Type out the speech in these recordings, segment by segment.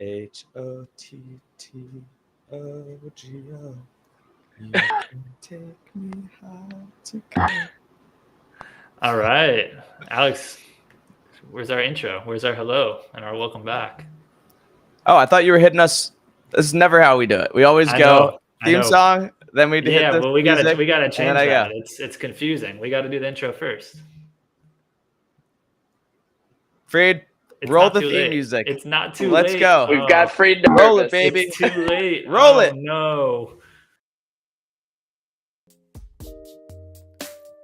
HOTTOGO. You can take me high to go. All right, Alex, where's our intro? Where's our hello and our welcome back? Oh, I thought you were hitting us. This is never how we do it. We always I go know, I theme know. song, then we hit Yeah, the well, music, we gotta and then change I go. that. It's confusing. We got to do the intro first. Freed, It's roll not the too theme late. music. It's not too Let's late. go. We've got Freed Roll it, nervous. baby. It's too late. Roll it. No.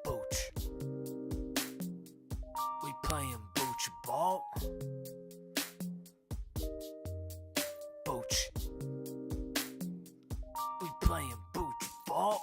Booch. We playing Booch ball. Booch. We playing Booch ball.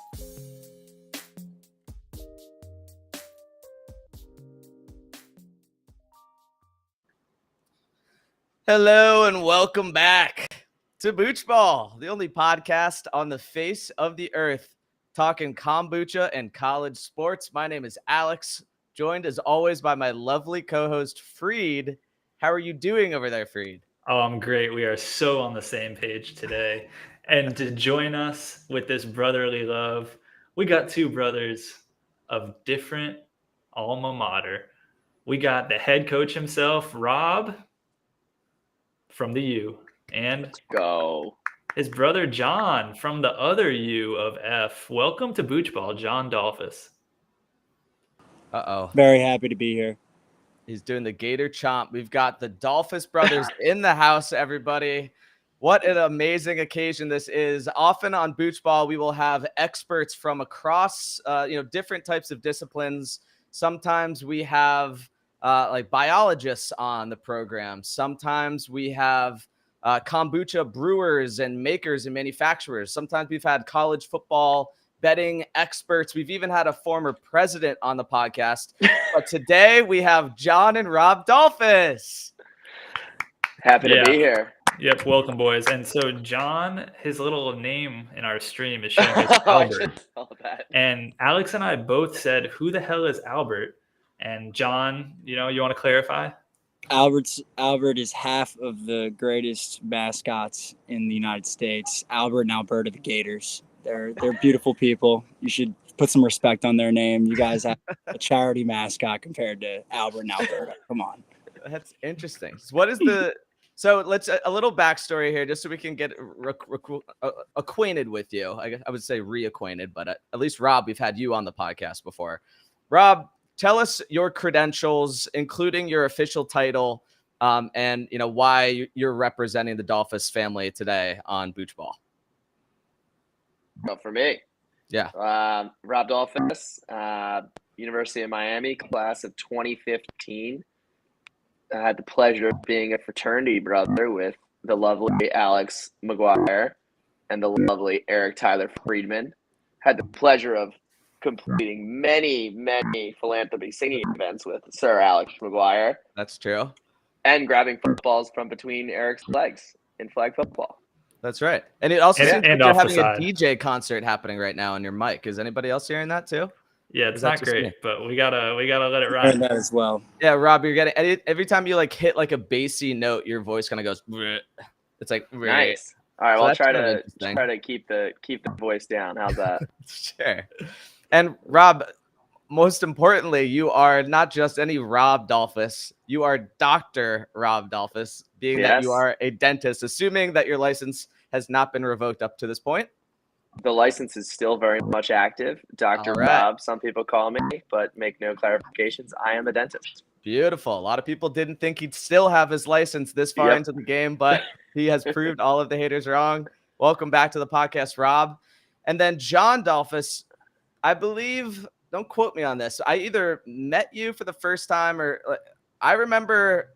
Hello and welcome back to Booch Ball, the only podcast on the face of the earth talking kombucha and college sports. My name is Alex, joined as always by my lovely co-host Freed. How are you doing over there, Freed? Oh, I'm great. We are so on the same page today. And to join us with this brotherly love, we got two brothers of different alma mater. We got the head coach himself, Rob, from the U, and Go. his brother John from the other U of F. Welcome to Booch Ball, John Dolphus. Uh-oh. Very happy to be here. He's doing the Gator Chomp. We've got the Dolphus brothers in the house, everybody. What an amazing occasion this is. Often on Booch Ball, we will have experts from across, different types of disciplines. Sometimes we have like biologists on the program. Sometimes we have kombucha brewers and makers and manufacturers. Sometimes we've had college football betting experts. We've even had a former president on the podcast. But today we have John and Rob Dolphus. Happy to Yeah. be here. Yep, welcome, boys. And so John, his little name in our stream is showing as I Albert. should tell that. And Alex and I both said, who the hell is Albert? And John, you want to clarify? Albert is half of the greatest mascots in the United States. Albert and Alberta the Gators. They're beautiful people. You should put some respect on their name. You guys have a charity mascot compared to Albert and Alberta. Come on. That's interesting. What is the so let's a little backstory here just so we can get acquainted with you. I would say reacquainted, but at least Rob, we've had you on the podcast before. Rob, tell us your credentials, including your official title, and why you're representing the Dolphus family today on Booch Ball. Well, for me, Yeah. Rob Dolphus, University of Miami, class of 2015. I had the pleasure of being a fraternity brother with the lovely Alex McGuire and the lovely Eric Tyler Friedman. Had the pleasure of completing many, many philanthropy singing events with Sir Alex McGuire That's true. and grabbing footballs from between Eric's legs in flag football. That's right. And it also And- seems like and you're off the having a side. DJ concert happening right now on your mic. Is anybody else hearing that too? Yeah, it's Is that not just great, me? but we gotta let it And ride. that as well. Yeah, Rob, you're getting every time you hit like a bassy note, your voice kind of goes. Bleh. It's like Nice. All right, So well, I'll that's try kind of to interesting. try to keep the voice down. How's that? Sure. And Rob, most importantly, you are not just any Rob Dolphus. You are Dr. Rob Dolphus, being that you Yes. are a dentist, assuming that your license has not been revoked up to this point. The license is still very much active. Dr. All right. Rob, some people call me, but make no clarifications. I am a dentist. Beautiful. A lot of people didn't think he'd still have his license this far Yep. into the game, but he has proved all of the haters wrong. Welcome back to the podcast, Rob. And then John Dolphus, I believe, don't quote me on this. I either met you for the first time or I remember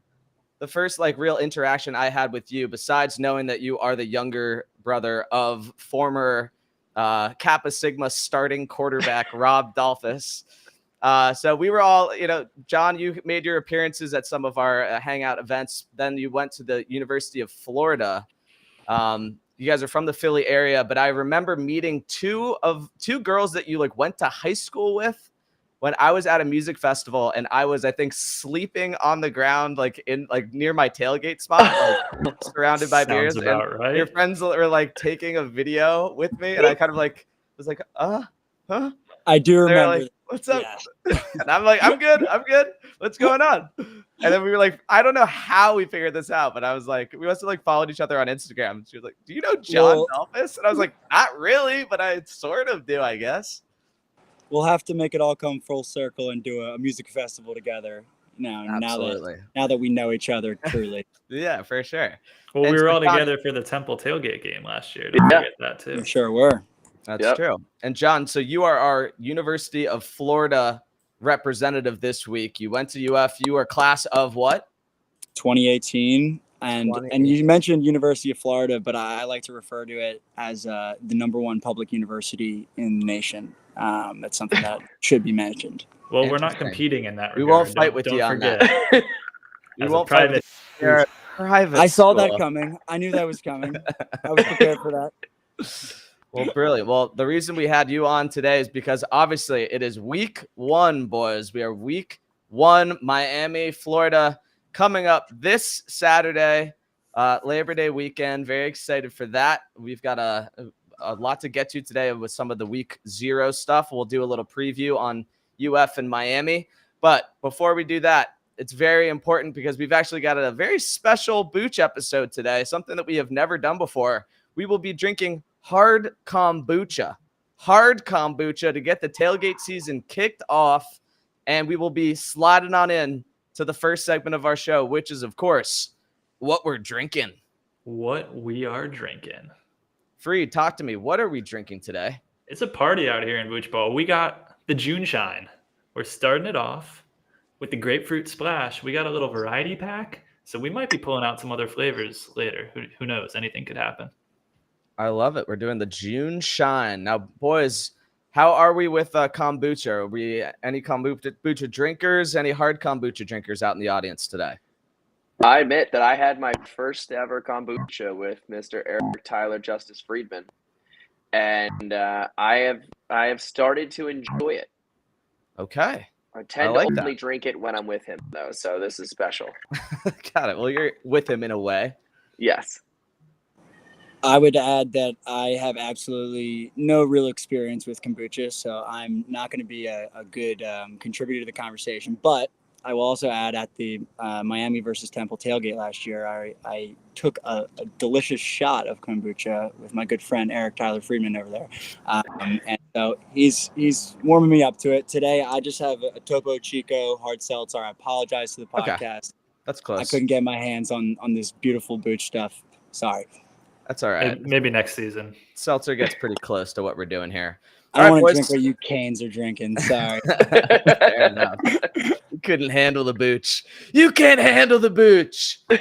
the first real interaction I had with you, besides knowing that you are the younger brother of former Kappa Sigma starting quarterback Rob Dolphus. So we were all, John, you made your appearances at some of our hangout events. Then you went to the University of Florida. You guys are from the Philly area, but I remember meeting two girls that you went to high school with. when I was at a music festival and I was, I think, sleeping on the ground, like near my tailgate spot, like surrounded by beers. Sounds about And right. your friends were like taking a video with me, and I kind of like was like, huh? I do They're remember. like, what's up? Yeah. And I'm like, I'm good. What's going on? And then we were like, I don't know how we figured this out, but I was like, we must have like followed each other on Instagram. She was like, do you know John Dolphus? And I was like, not really, but I sort of do, I guess. We'll have to make it all come full circle and do a music festival together. Absolutely. Now that we know each other truly. Yeah, for sure. Well, And we were so all John- together for the Temple tailgate game last year. Don't forget that too. We sure were. That's Yep. true. And John, so you are our University of Florida representative this week. You went to UF. You are class of what? 2018. And you mentioned University of Florida, but I like to refer to it as the #1 public university in the nation. That's something that should be mentioned. Well, we're not Interesting. competing in that regard. We won't fight with you on that. As We a won't fight private, with you. You're a private I saw that school. coming. I knew that was coming. I was prepared for that. Well, brilliant. Well, the reason we had you on today is because obviously it is week 1, boys. We are week 1, Miami, Florida, coming up this Saturday, Labor Day weekend. Very excited for that. We've got a lot to get to today with some of the week 0 stuff. We'll do a little preview on UF and Miami. But before we do that, it's very important because we've actually got a very special Booch episode today, something that we have never done before. We will be drinking hard kombucha to get the tailgate season kicked off. And we will be sliding on in to the first segment of our show, which is, of course, what we're drinking. what we are drinking. Freed, talk to me. What are we drinking today? It's a party out here in Booch Ball. We got the June Shine. We're starting it off with the grapefruit splash. We got a little variety pack, so we might be pulling out some other flavors later. Who knows? Anything could happen. I love it. We're doing the June Shine. Now, boys, how are we with kombucha? Are we any kombucha drinkers, any hard kombucha drinkers out in the audience today? I admit that I had my first ever kombucha with Mr. Eric Tyler Justice Friedman, and I have started to enjoy it. Okay. I tend like to only that. drink it when I'm with him, though, so this is special. Got it. Well, you're with him in a way. Yes. I would add that I have absolutely no real experience with kombucha, so I'm not going to be a good contributor to the conversation. But I will also add at the Miami versus Temple tailgate last year, I took a delicious shot of kombucha with my good friend Eric Tyler Friedman over there. And so he's warming me up to it. Today, I just have a Topo Chico hard seltzer. I apologize to the podcast. Okay. That's close. I couldn't get my hands on this beautiful Booch stuff. Sorry. That's all right. Maybe next season. Seltzer gets pretty close to what we're doing here. I don't All right, want to boys. drink what you canes are drinking. Sorry. Fair enough. You couldn't handle the Booch. You can't handle the Booch. All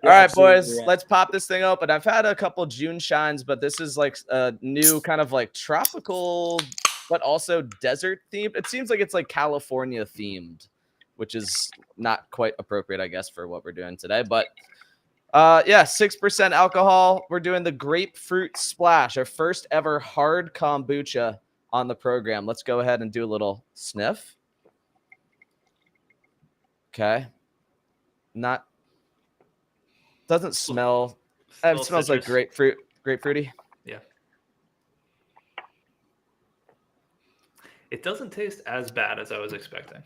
right, boys, let's pop this thing open. I've had a couple June Shines, but this is like a new kind of like tropical, but also desert themed. It seems like it's like California themed, which is not quite appropriate, I guess, for what we're doing today. But yeah, 6% alcohol. We're doing the grapefruit splash, our first ever hard kombucha on the program. Let's go ahead and do a little sniff. Okay. Doesn't smell. It smells like grapefruity. Yeah. It doesn't taste as bad as I was expecting.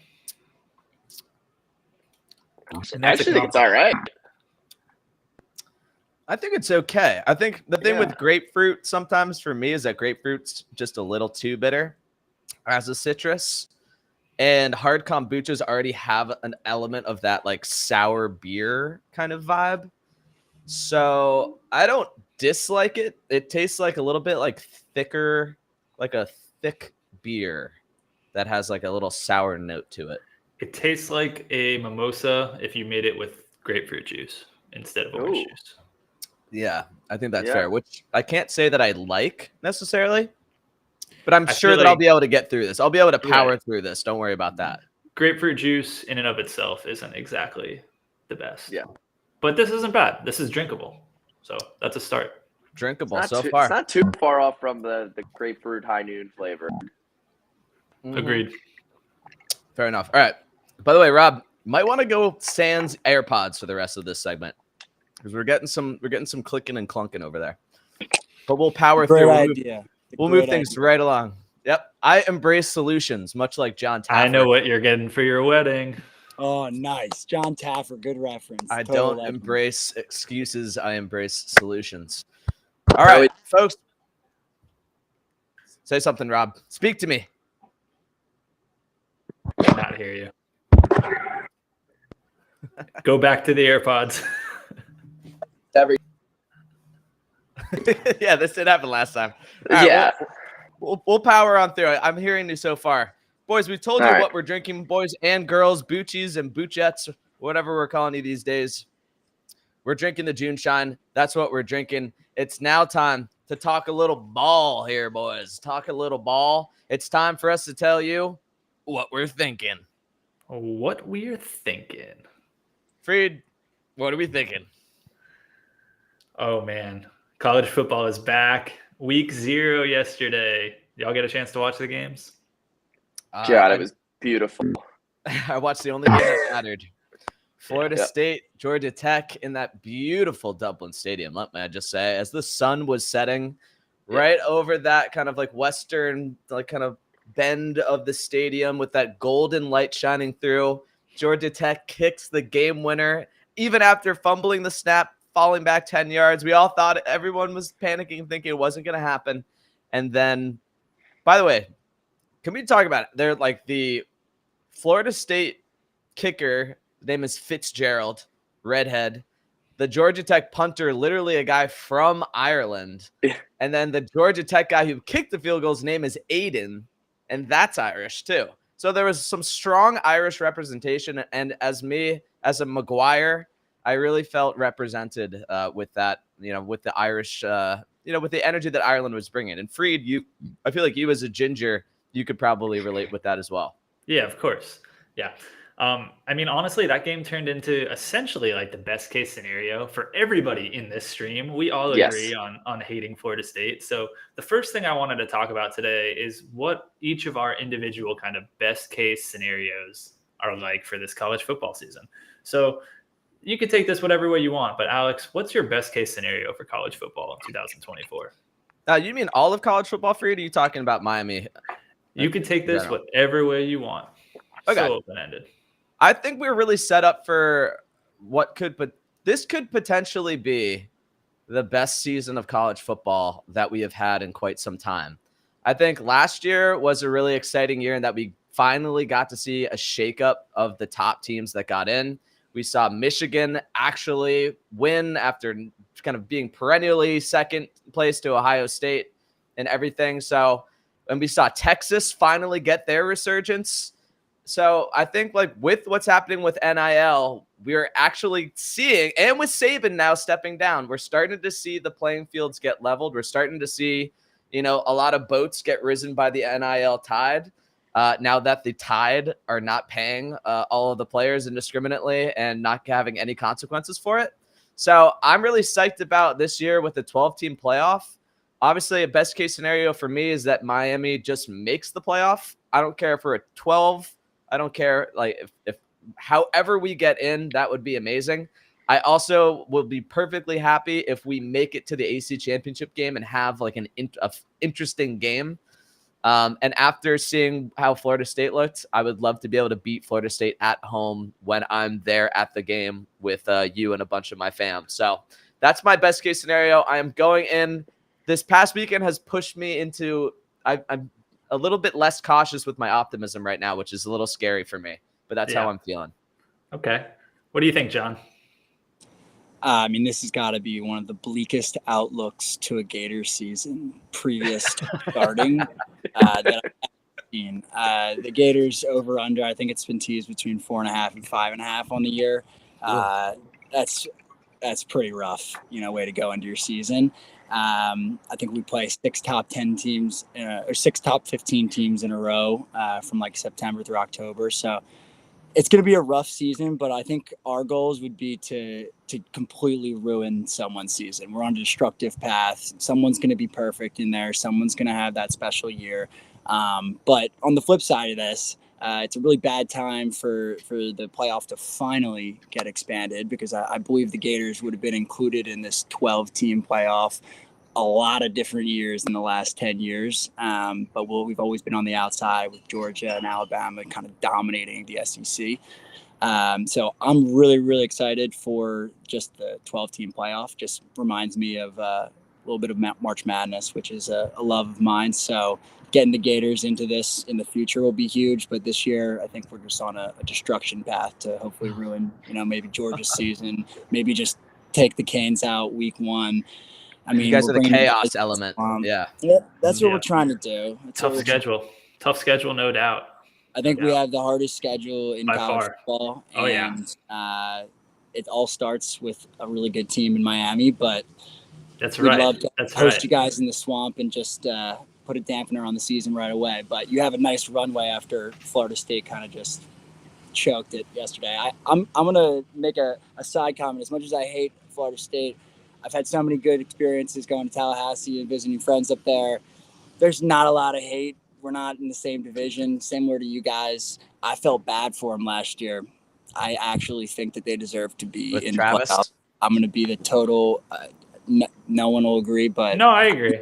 I actually think it's all right. I think it's okay. I think the thing with grapefruit sometimes for me is that grapefruit's just a little too bitter as a citrus. And hard kombuchas already have an element of that like sour beer kind of vibe. So I don't dislike it. It tastes like a little bit like thicker, like a thick beer that has like a little sour note to it. It tastes like a mimosa if you made it with grapefruit juice instead of orange juice. Yeah, I think that's fair, which I can't say that I like necessarily, but I'm sure that like I'll be able to get through this. I'll be able to power through this. Don't worry about that. Grapefruit juice in and of itself isn't exactly the best. Yeah. But this isn't bad. This is drinkable. So that's a start. Drinkable so far. It's not too far off from the grapefruit high noon flavor. Agreed. Fair enough. All right. By the way, Rob, might want to go sans AirPods for the rest of this segment because we're getting some clicking and clunking over there. But we'll power Great through. idea. We'll move things right along. Yep. I embrace solutions, much like John Taffer. I know what you're getting for your wedding. Oh, nice. John Taffer, good reference. I Total don't legend. embrace excuses. I embrace solutions. All right, folks. Say something, Rob. Speak to me. Not hear you. Go back to the AirPods. Yeah, this did happen last time. All right, Yeah. We'll power on through it. I'm hearing you so far. Boys, we've told you All right. what we're drinking, boys and girls, Boochies and Boochettes, whatever we're calling you these days. We're drinking the June Shine. That's what we're drinking. It's now time to talk a little ball here, boys. Talk a little ball. It's time for us to tell you what we're thinking. What we're thinking. Freed, what are we thinking? Oh, man. College football is back. Week 0 yesterday. Y'all get a chance to watch the games? God, it was beautiful. I watched the only game that mattered. Florida Yep. State, Georgia Tech in that beautiful Dublin Stadium, let me just say, as the sun was setting right over that kind of like western, like kind of bend of the stadium with that golden light shining through. Georgia Tech kicks the game winner, even after fumbling the snap, falling back 10 yards. We all thought everyone was panicking, thinking it wasn't going to happen. And then, by the way, can we talk about it? They're like the Florida State kicker, his name is Fitzgerald, redhead. The Georgia Tech punter, literally a guy from Ireland. And then the Georgia Tech guy who kicked the field goal's name is Aiden, and that's Irish too. So there was some strong Irish representation. And as a McGuire, I really felt represented with that, with the Irish, with the energy that Ireland was bringing. And Freed, I feel like you as a ginger, you could probably relate with that as well. Yeah, of course. Yeah. I mean, honestly, that game turned into essentially like the best case scenario for everybody in this stream. We all agree on hating Florida State. So the first thing I wanted to talk about today is what each of our individual kind of best case scenarios are like for this college football season. So you could take this whatever way you want, but Alex, what's your best case scenario for college football in 2024? You mean all of college football, Freed? Or are you talking about Miami? You could take this whatever way you want. Okay. So open-ended. I think we're really set up for this could potentially be the best season of college football that we have had in quite some time. I think last year was a really exciting year in that we finally got to see a shakeup of the top teams that got in. We saw Michigan actually win after kind of being perennially second place to Ohio State and everything. So, and we saw Texas finally get their resurgence. So I think like with what's happening with NIL, we're actually seeing, and with Saban now stepping down, we're starting to see the playing fields get leveled. We're starting to see, a lot of boats get risen by the NIL tide. Now that the Tide are not paying all of the players indiscriminately and not having any consequences for it. So I'm really psyched about this year with the 12-team playoff. Obviously, a best case scenario for me is that Miami just makes the playoff. I don't care if we're at 12. I don't care. Like if however we get in, that would be amazing. I also will be perfectly happy if we make it to the AC championship game and have like an interesting game. And after seeing how Florida State looked, I would love to be able to beat Florida State at home when I'm there at the game with you and a bunch of my fam. So that's my best case scenario. I am going in. This past weekend has pushed me into I'm a little bit less cautious with my optimism right now, which is a little scary for me, but that's how I'm feeling. Okay. What do you think, John? I mean, this has got to be one of the bleakest outlooks to a Gator season previous to starting that I've seen. The Gators over under, I think it's been teased between 4.5 and 5.5 on the year. That's pretty rough, way to go into your season. I think we play 6 top 10 teams or 6 top 15 teams in a row from like September through October. So it's going to be a rough season, but I think our goals would be to completely ruin someone's season. We're on a destructive path. Someone's going to be perfect in there. Someone's going to have that special year. But on the flip side of this, It's a really bad time for the playoff to finally get expanded, because I believe the Gators would have been included in this 12-team playoff a lot of different years in the last 10 years. But we've always been on the outside with Georgia and Alabama kind of dominating the SEC. So I'm really, really excited for just the 12-team playoff. Just reminds me of a little bit of March Madness, which is a love of mine. So getting the Gators into this in the future will be huge. But this year, I think we're just on a destruction path to hopefully ruin, maybe Georgia's season, maybe just take the Canes out week 1. I mean, you guys we're are the bringing chaos element. Yeah, that's what we're trying to do. Tough schedule, no doubt. I think we have the hardest schedule in By college far. football. Oh, yeah. And it all starts with a really good team in Miami. But we'd love to host you guys in the Swamp and just put a dampener on the season right away. But you have a nice runway after Florida State kind of just choked it yesterday. I'm going to make a side comment. As much as I hate Florida State, I've had so many good experiences going to Tallahassee and visiting friends up there. There's not a lot of hate. We're not in the same division, similar to you guys. I felt bad for them last year. I actually think that they deserve to be in Travis. the playoffs. I'm going to be the total. No one will agree, but no, I agree.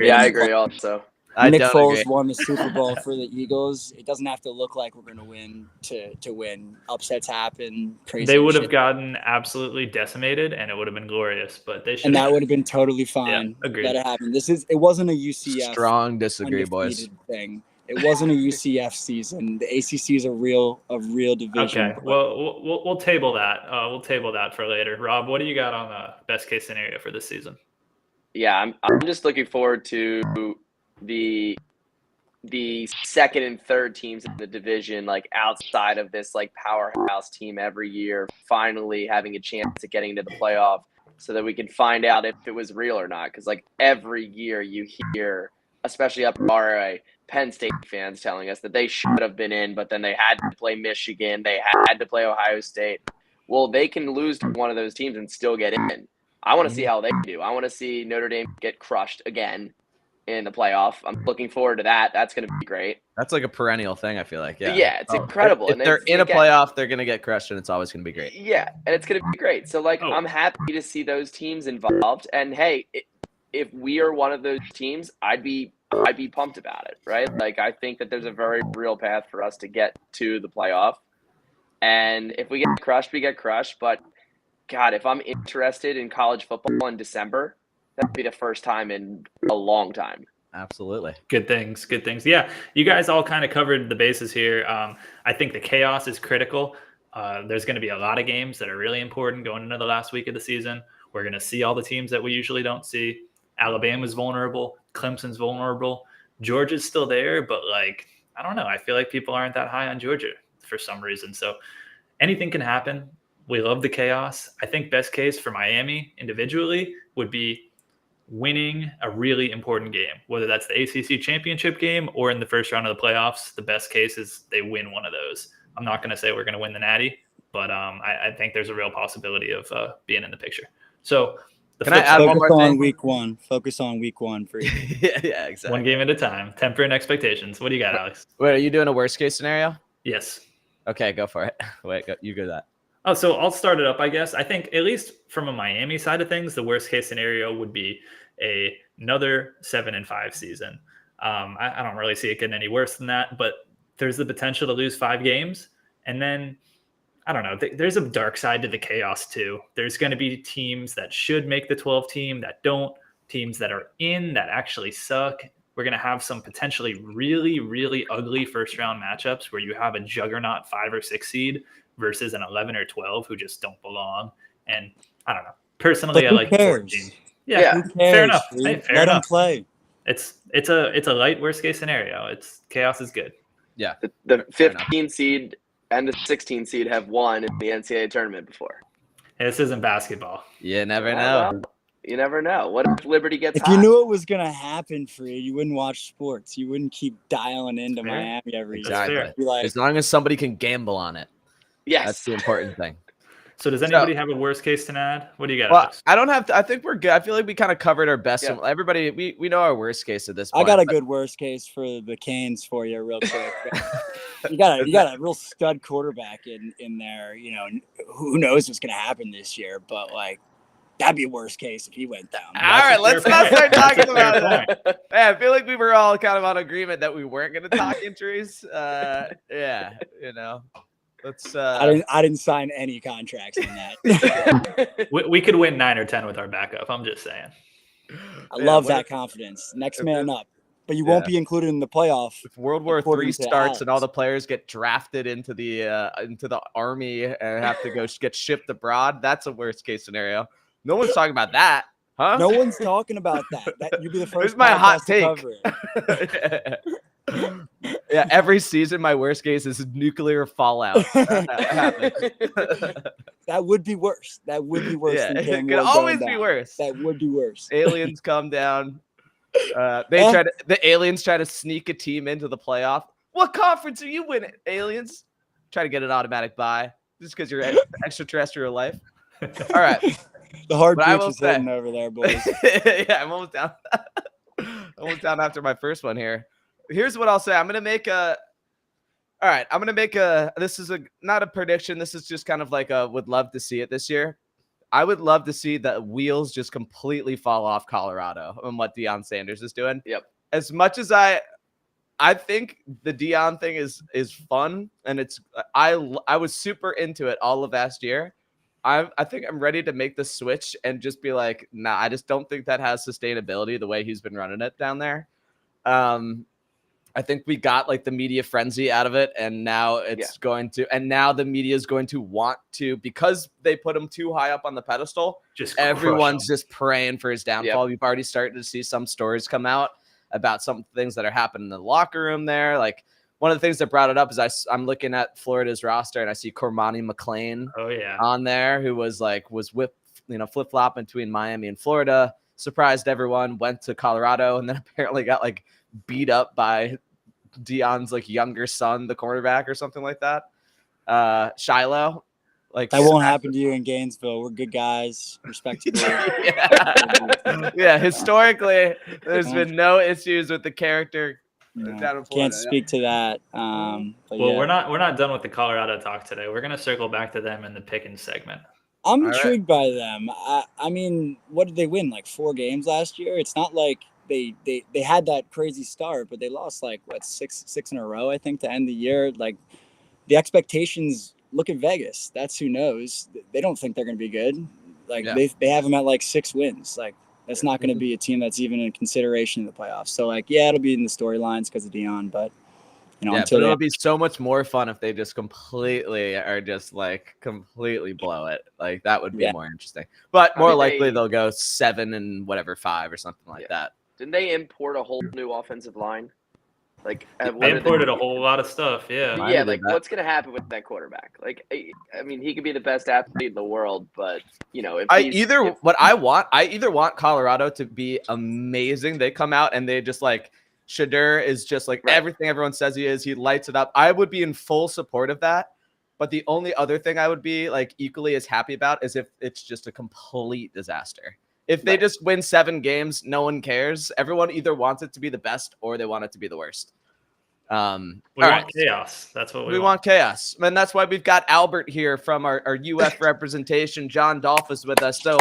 Yeah, I agree also. Nick Foles won the Super Bowl for the Eagles. It doesn't have to look like we're going to win to win. Upsets happen. Crazy. They would have gotten absolutely decimated, and it would have been glorious. But they should. And that would have been totally fine. Yeah, agreed. That it happened. It wasn't a UCF. Strong disagree, boys. Thing. It wasn't a UCF season. The ACC is a real division. Okay. Well, we'll table that. We'll table that for later. Rob, what do you got on the best case scenario for this season? Yeah, I'm just looking forward to the second and third teams in the division, like outside of this like powerhouse team every year, finally having a chance at getting into the playoff, so that we can find out if it was real or not. Because like every year you hear, especially up in RA, Penn State fans telling us that they should have been in, but then they had to play Michigan, they had to play Ohio State. Well, they can lose to one of those teams and still get in. I want to see how they do. I want to see Notre Dame get crushed again in the playoff. I'm looking forward to that. That's going to be great. That's like a perennial thing, I feel like. Yeah, it's incredible. If they're in a playoff, they're going to get crushed, and it's always going to be great. Yeah, and it's going to be great. So, I'm happy to see those teams involved. And, hey, if we are one of those teams, I'd be pumped about it, right? Like, I think that there's a very real path for us to get to the playoff. And if we get crushed, we get crushed. But, God, if I'm interested in college football in December, that'd be the first time in a long time. Absolutely. Good things. Yeah, you guys all kind of covered the bases here. I think the chaos is critical. There's going to be a lot of games that are really important going into the last week of the season. We're going to see all the teams that we usually don't see. Alabama's vulnerable. Clemson's vulnerable. Georgia's still there, but I don't know. I feel like people aren't that high on Georgia for some reason. So anything can happen. We love the chaos. I think best case for Miami individually would be winning a really important game, whether that's the ACC championship game or in the first round of the playoffs. The best case is they win one of those. I'm not going to say we're going to win the Natty, but I think there's a real possibility of being in the picture. So can I add one more thing? Focus on week one for you. Yeah, exactly. One game at a time. Tempering expectations. What do you got, Alex? Wait, are you doing a worst case scenario? Yes. Okay, go for it. You go that. Oh, so I'll start it up, I guess. I think at least from a Miami side of things, the worst case scenario would be another 7-5 season. I don't really see it getting any worse than that, but there's the potential to lose 5 games. And then, I don't know, there's a dark side to the chaos too. There's going to be teams that should make the 12 team that don't, teams that are in that actually suck. We're going to have some potentially really, really ugly first round matchups where you have a juggernaut 5 or 6 seed versus an 11 or 12 who just don't belong. And I don't know. Personally, I like 14. Yeah, fair enough. Hey, fair enough. Them play. It's a light worst case scenario. It's chaos is good. Yeah. The 15 seed and the 16 seed have won in the NCAA tournament before. Hey, this isn't basketball. You never know. You never know. What if Liberty gets If hot? you knew it was going to happen, Freed, you wouldn't watch sports. You wouldn't keep dialing into Miami every exactly. year. As long as somebody can gamble on it. Yes. That's the important thing. So does anybody have a worst case to add? What do you got? Well, Alex? I don't have to. I think we're good. I feel like we kind of covered our best. Yeah. Everybody, we know our worst case at this I point. got a good worst case for the Canes for you, real quick. you got a real stud quarterback in there. You know, who knows what's gonna happen this year? But like, that'd be worst case if he went down. All right, let's not start talking about it. Point. Yeah, I feel like we were all kind of on agreement that we weren't going to talk injuries. Yeah, you know, let's. I didn't sign any contracts in that. We could win 9 or 10 with our backup. I'm just saying. I love that confidence. Next man up. But you won't be included in the playoff. If World War III starts Alex. and all the players get drafted into the army and have to go get shipped abroad, that's a worst case scenario. No one's talking about that, huh? No one's talking about that. You'd be the first. Here's my hot podcast take. to cover it. Yeah, every season my worst case is nuclear fallout. That would be worse. That would be worse. Yeah, than it Cam could Ward always going be down. worse. That would be worse. Aliens come down. The aliens try to sneak a team into the playoff. What conference are you winning, aliens? Try to get an automatic bye just because you're extraterrestrial life. All right. The hard But I pitch will is say- hitting over there, boys. Yeah, I'm almost down. Almost down after my first one here. Here's what I'll say. I'm gonna make a. All right, I'm gonna make a. This is not a prediction. This is just kind of like a would love to see it this year. I would love to see the wheels just completely fall off Colorado and what Deion Sanders is doing. Yep. As much as I think the Deion thing is fun and it's I was super into it all of last year. I think I'm ready to make the switch and just be like, nah, I just don't think that has sustainability the way he's been running it down there. I think we got like the media frenzy out of it, and now it's going to, and now the media is going to want to, because they put him too high up on the pedestal. Everyone's just praying for his downfall. We've already started to see some stories come out about some things that are happening in the locker room there. Like one of the things that brought it up is I'm looking at Florida's roster and I see Cormani McLean on there, who was flip flop between Miami and Florida. Surprised everyone, went to Colorado, and then apparently got like beat up by Deion's like younger son, the quarterback or something like that. Shiloh. Like that won't happen to you in Gainesville. We're good guys, respectable. Yeah, historically, there's been no issues with the character. Can't speak to that. We're not done with the Colorado talk today. We're gonna circle back to them in the Pickens segment. I'm intrigued by them. I mean, what did they win? Like 4 games last year? It's not like they had that crazy start, but they lost like six in a row, I think, to end the year. Like the expectations. Look at Vegas. That's who knows. They don't think they're going to be good. Like they have them at like 6 wins. Like that's not going to be a team that's even in consideration in the playoffs. So like, it'll be in the storylines because of Deion, but until but it'll be so much more fun if they just completely blow it. Like that would be more interesting. But more likely they'll go 7-5 or something like that. Didn't they import a whole new offensive line? Like they imported a whole lot of stuff. Yeah. Yeah. Like what's going to happen with that quarterback? Like, I mean, he could be the best athlete in the world, but if I either want Colorado to be amazing. They come out and they just like Shadur is just like everything everyone says he is. He lights it up. I would be in full support of that. But the only other thing I would be like equally as happy about is if it's just a complete disaster. If they just win 7 games, no one cares. Everyone either wants it to be the best or they want it to be the worst. We want chaos. That's what we want chaos. And that's why we've got Albert here from our UF representation. John Dolph is with us. So,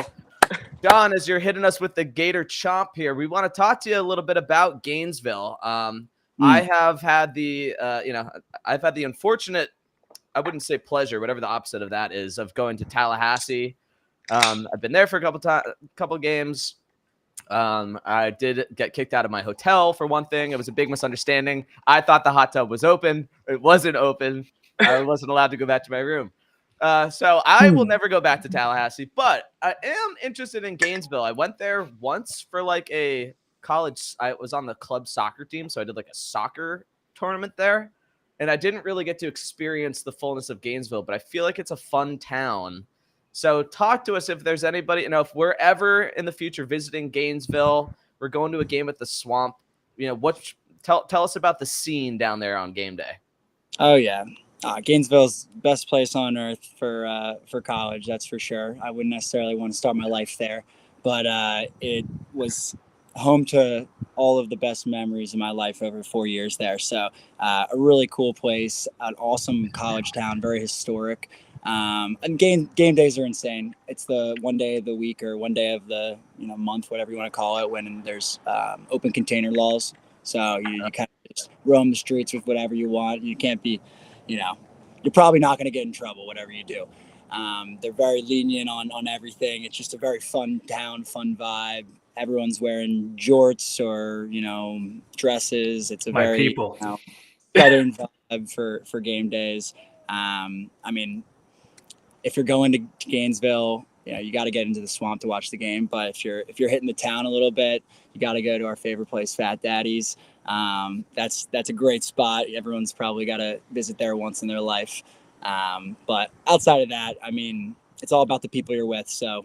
John, as you're hitting us with the Gator Chomp here, we want to talk to you a little bit about Gainesville. I have had the, I've had the unfortunate, I wouldn't say pleasure, whatever the opposite of that is, of going to Tallahassee. I've been there for a couple games. I did get kicked out of my hotel for one thing. It was a big misunderstanding. I thought the hot tub was open. It wasn't open. I wasn't allowed to go back to my room. So I will never go back to Tallahassee, but I am interested in Gainesville. I went there once for like a college. I was on the club soccer team, so I did like a soccer tournament there, and I didn't really get to experience the fullness of Gainesville, but I feel like it's a fun town. So talk to us if there's anybody, if we're ever in the future visiting Gainesville, we're going to a game at the Swamp, tell us about the scene down there on game day. Oh yeah. Gainesville's best place on earth for college. That's for sure. I wouldn't necessarily want to start my life there, but it was home to all of the best memories of my life over 4 years there. So a really cool place, an awesome college town, very historic. And game days are insane. It's the one day of the week or one day of the month, whatever you want to call it, when there's open container laws. So you kind of just roam the streets with whatever you want. You can't be, you're probably not going to get in trouble, whatever you do. They're very lenient on everything. It's just a very fun town, fun vibe. Everyone's wearing jorts or, dresses. It's a My very people. southern vibe for game days. I mean, if you're going to Gainesville, you got to get into the swamp to watch the game. But if you're hitting the town a little bit, you got to go to our favorite place, Fat Daddy's. That's a great spot. Everyone's probably got to visit there once in their life. But outside of that, I mean, it's all about the people you're with. So,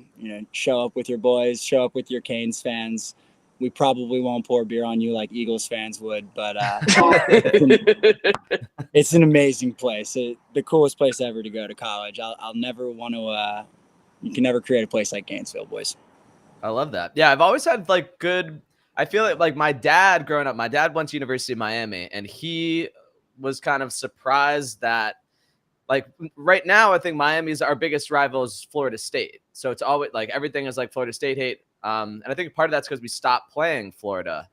show up with your boys, show up with your Canes fans. We probably won't pour beer on you like Eagles fans would, but it's an amazing place. The coolest place ever to go to college. I'll never want to. You can never create a place like Gainesville, boys. I love that. Yeah, I've always had good. I feel like my dad growing up. My dad went to University of Miami, and he was kind of surprised that right now I think Miami's our biggest rival is Florida State. So it's always everything is Florida State hate. And I think part of that's because we stopped playing Florida.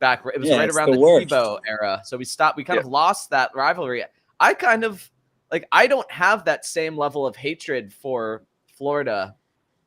Back, it was right around the Tebow era. So we kind of lost that rivalry. I kind of I don't have that same level of hatred for Florida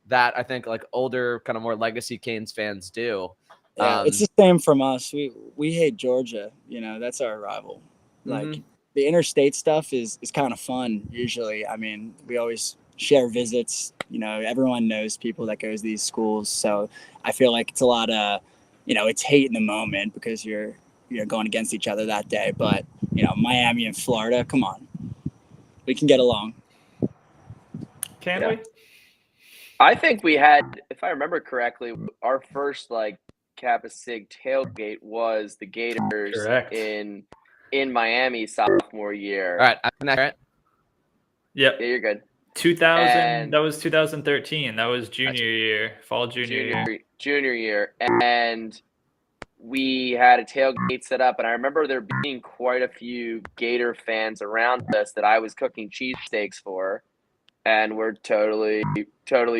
that I think older, kind of more legacy Canes fans do. Yeah, it's the same from us. We hate Georgia. That's our rival. The interstate stuff is kind of fun usually. I mean, we always share visits. Everyone knows people that goes to these schools. So I feel like it's a lot of, it's hate in the moment because you're going against each other that day. But, Miami and Florida, come on. We can get along. Can we? I think we had, if I remember correctly, our first Kappa Sig tailgate was the Gators Correct. in Miami sophomore year. All right, I'm not right. Yep. Yeah, you're good. 2000. That was 2013. That was junior year, fall junior year, and we had a tailgate set up, and I remember there being quite a few Gator fans around us that I was cooking cheesesteaks for, and we're totally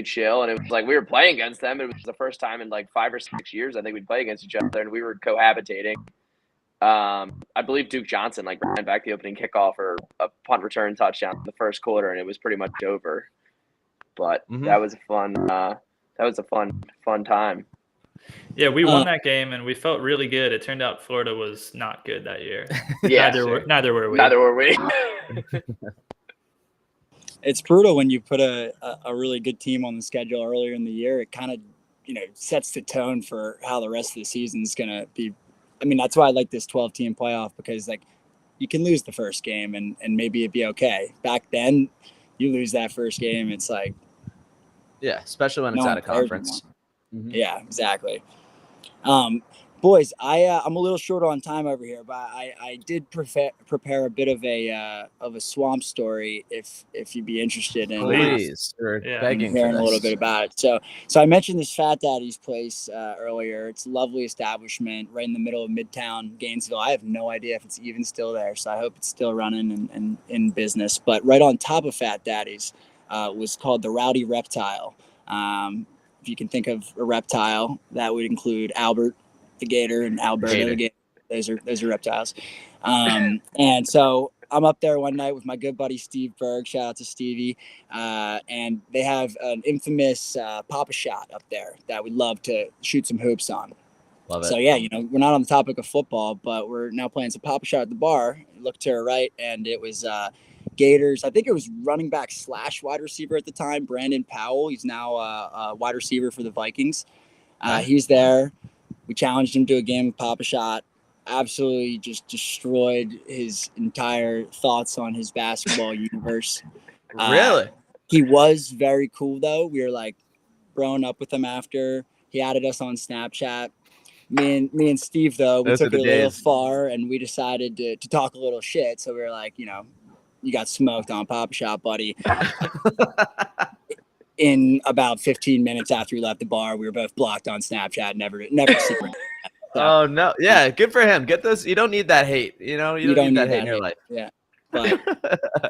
chill. And it was we were playing against them. It was the first time in 5 or 6 years I think we'd play against each other, and we were cohabitating. I believe Duke Johnson ran back the opening kickoff or a punt return touchdown in the first quarter, and it was pretty much over. But that was a fun time. Yeah, we won that game, and we felt really good. It turned out Florida was not good that year. Yeah, neither were we. Neither were we. It's brutal when you put a really good team on the schedule earlier in the year. It kind of sets the tone for how the rest of the season is going to be. I mean, that's why I like this 12-team playoff, because you can lose the first game and maybe it'd be okay. Back then, you lose that first game, it's yeah, especially when it's at a conference. Mm-hmm. Yeah, exactly. Boys, I'm a little short on time over here, but I did prepare a bit of a swamp story if you'd be interested in please, begging hearing a little bit about it. So I mentioned this Fat Daddy's place earlier. It's a lovely establishment right in the middle of Midtown Gainesville. I have no idea if it's even still there, so I hope it's still running and in business. But right on top of Fat Daddy's was called the Rowdy Reptile. If you can think of a reptile, that would include Albert the gator and Alberta the gator. Those are reptiles. And so I'm up there one night with my good buddy Steve Berg. Shout out to Stevie. And they have an infamous Papa Shot up there that we'd love to shoot some hoops on. Love it. So yeah, we're not on the topic of football, but we're now playing some Papa Shot at the bar. Look to our right, and it was Gators. I think it was running back / wide receiver at the time, Brandon Powell. He's now a wide receiver for the Vikings. He's there. We challenged him to a game of Papa Shot. Absolutely just destroyed his entire thoughts on his basketball universe. Really? He was very cool, though. We were growing up with him after. He added us on Snapchat. Me and Steve, though, we took it a little far, and we decided to talk a little shit. So we were you got smoked on Papa Shop, buddy. In about 15 minutes after we left the bar, we were both blocked on Snapchat. Never secret. So, Oh no, yeah, good for him. Get this. You don't need that hate. You don't need that hate in your life. Yeah, but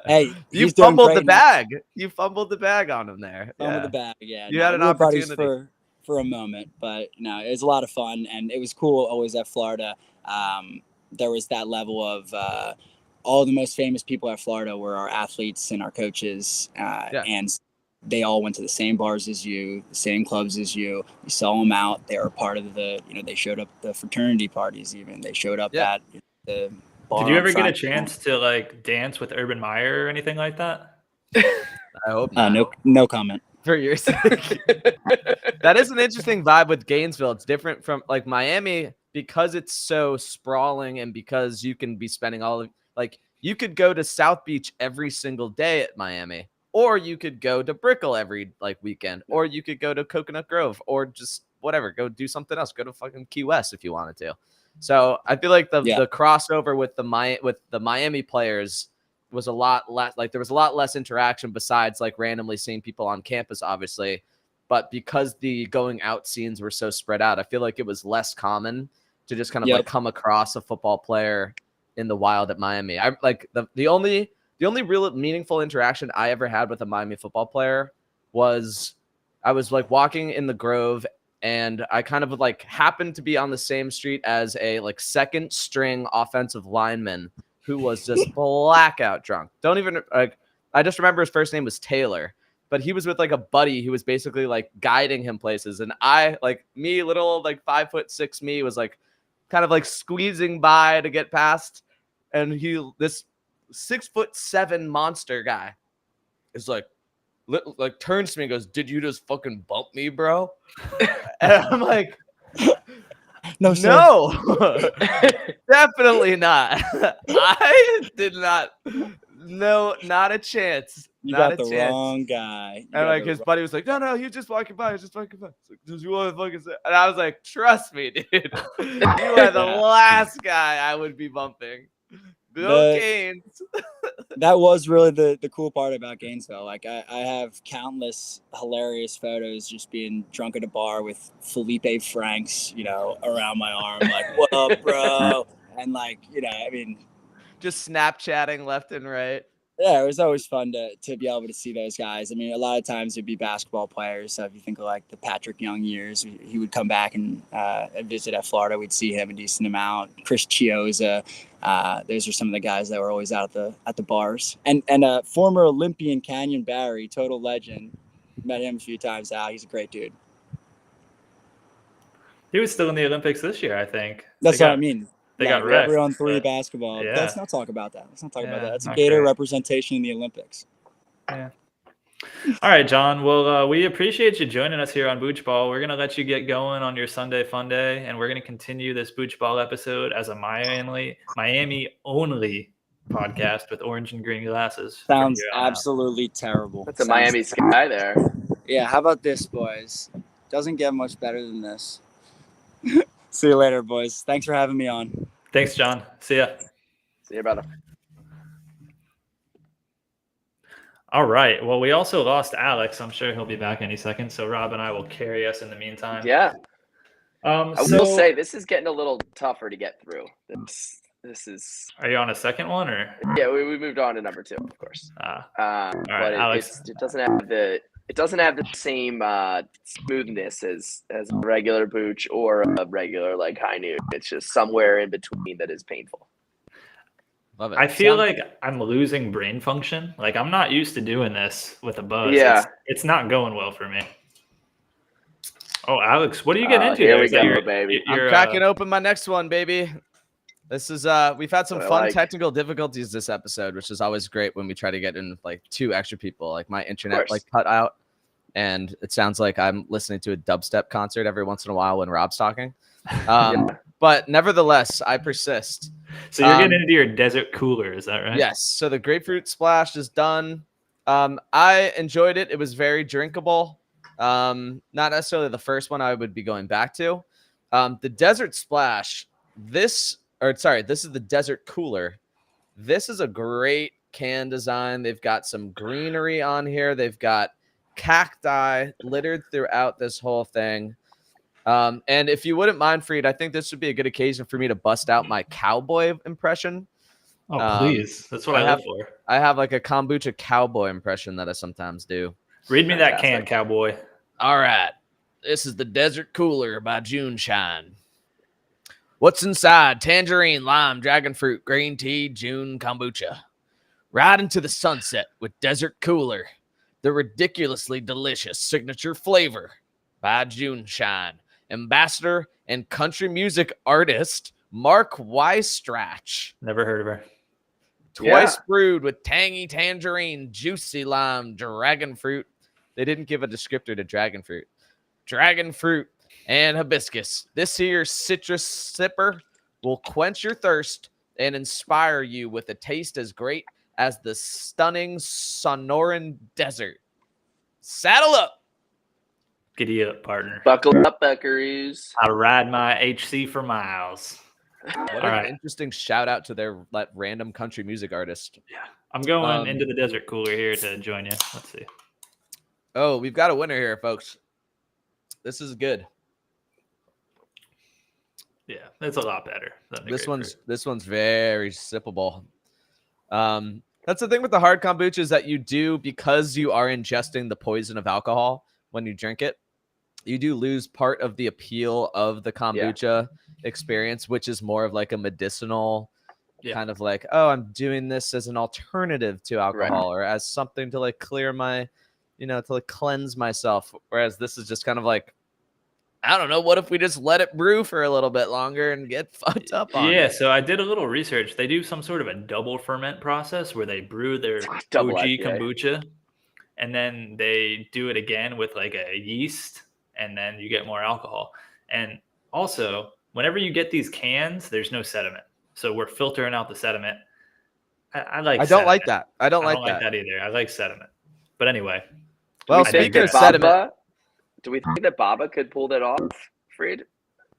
hey, you he's doing fumbled great the now. bag. You fumbled the bag on him there. Fumbled the bag. Yeah, You had an we were buddies opportunity. for a moment, but it was a lot of fun, and it was cool. Always at Florida, there was that level of all the most famous people at Florida were our athletes and our coaches, and they all went to the same bars as you, the same clubs as you. You saw them out. They were part of the, they showed up at the fraternity parties. Even they showed up at the bar. Did you ever get a chance to like dance with Urban Meyer or anything like that? I hope not. No comment. For your sake. That is an interesting vibe with Gainesville. It's different from like Miami because it's so sprawling and because you can be spending you could go to South Beach every single day at Miami, or you could go to Brickell every weekend, or you could go to Coconut Grove, or just whatever, go do something else. Go to fucking Key West if you wanted to. So I feel like the crossover with the Miami players was a lot less. Like there was a lot less interaction besides like randomly seeing people on campus, obviously. But because the going out scenes were so spread out, I feel like it was less common to just kind of like come across a football player in the wild at Miami. I like the only real meaningful interaction I ever had with a Miami football player was I was like walking in the Grove and I kind of like happened to be on the same street as a like second string offensive lineman who was just blackout drunk. I just remember his first name was Taylor, but he was with like a buddy who was basically like guiding him places. And I little like 5'6" me was like kind of like squeezing by to get past. And this 6'7" monster guy is like turns to me and goes, "Did you just fucking bump me, bro?" And I'm like, No, definitely not. I did not. No, not a chance. You not got a the chance. wrong guy. And like his buddy was like, no, he was just walking by. He's just walking by. Like, does you want to fucking say? And I was like, trust me, dude. You are the last guy I would be bumping. Go Canes. That was really the cool part about Gainesville. Like I have countless hilarious photos just being drunk at a bar with Felipe Franks, around my arm, like, what up, bro? And just Snapchatting left and right. Yeah, it was always fun to be able to see those guys. I mean, a lot of times it'd be basketball players. So if you think of like the Patrick Young years, he would come back and visit at Florida. We'd see him a decent amount. Chris Chioza. Those are some of the guys that were always out at the bars. And former Olympian Canyon Barry, total legend. Met him a few times out. He's a great dude. He was still in the Olympics this year, I think. That's what I mean. They got wrecked. 3-on-3 basketball. Yeah. Let's not talk about that. That's a not Gator great. representation in the Olympics. Yeah. All right, John. Well, we appreciate you joining us here on Booch Ball. We're going to let you get going on your Sunday fun day, and we're going to continue this Booch Ball episode as a Miami-only podcast with orange and green glasses. Sounds absolutely terrible. That's a Miami sky there. Yeah, how about this, boys? Doesn't get much better than this. See you later, boys. Thanks for having me on. Thanks, John. See ya. See you, brother. All right. Well, we also lost Alex. I'm sure he'll be back any second. So Rob and I will carry us in the meantime. Yeah. I will say this is getting a little tougher to get through. This is. Are you on a second one or? Yeah, we moved on to number 2, of course. All right, but Alex. it doesn't have the same smoothness as a regular Booch or a regular like high noon. It's just somewhere in between that is painful. Love it. I feel like I'm losing brain function. Like I'm not used to doing this with a buzz. Yeah. It's not going well for me. Oh, Alex, what are you getting into? Here we go, baby. I'm cracking open my next one, baby. This is we've had some fun technical difficulties this episode, which is always great when we try to get in like 2 extra people. Like my internet cut out, and it sounds like I'm listening to a dubstep concert every once in a while when Rob's talking. But nevertheless, I persist. So you're getting into your desert cooler, is that right? Yes. So the grapefruit splash is done. I enjoyed it. It was very drinkable. Not necessarily the first one I would be going back to. The desert splash, this is the desert cooler. This is a great can design. They've got some greenery on here. They've got cacti littered throughout this whole thing. And if you wouldn't mind, Freed, I think this would be a good occasion for me to bust out my cowboy impression. Oh, please. That's what I live for. I have like a kombucha cowboy impression that I sometimes do. Read me that can, cowboy. All right. This is the Desert Cooler by June Shine. What's inside? Tangerine, lime, dragon fruit, green tea, June kombucha. Ride into the sunset with Desert Cooler, the ridiculously delicious signature flavor by June Shine. Ambassador and country music artist Mark Weistrach. Never heard of her. Twice brewed with tangy tangerine, juicy lime, dragon fruit. They didn't give a descriptor to dragon fruit. Dragon fruit and hibiscus. This here citrus sipper will quench your thirst and inspire you with a taste as great as the stunning Sonoran desert. Saddle up. Giddy up, partner. Buckle up, buckaroos. I ride my HC for miles. What an interesting shout out to their random country music artist. Yeah, I'm going into the desert cooler here to join you. Let's see. Oh, we've got a winner here, folks. This is good. Yeah, it's a lot better than the this one's very sippable. That's the thing with the hard kombucha is that you do, because you are ingesting the poison of alcohol when you drink it, you do lose part of the appeal of the kombucha experience, which is more of like a medicinal kind of like, oh, I'm doing this as an alternative to alcohol or as something to like clear my, to like cleanse myself. Whereas this is just kind of like, I don't know, what if we just let it brew for a little bit longer and get fucked up on it? So I did a little research. They do some sort of a double ferment process where they brew their Double OG IPA. kombucha and then they do it again with like a yeast and then you get more alcohol. And also, whenever you get these cans, there's no sediment. So we're filtering out the sediment. I don't like that. I don't like that either. I like sediment. But anyway. Well, speaking of sediment. Do we think that Baba could pull that off, Freed?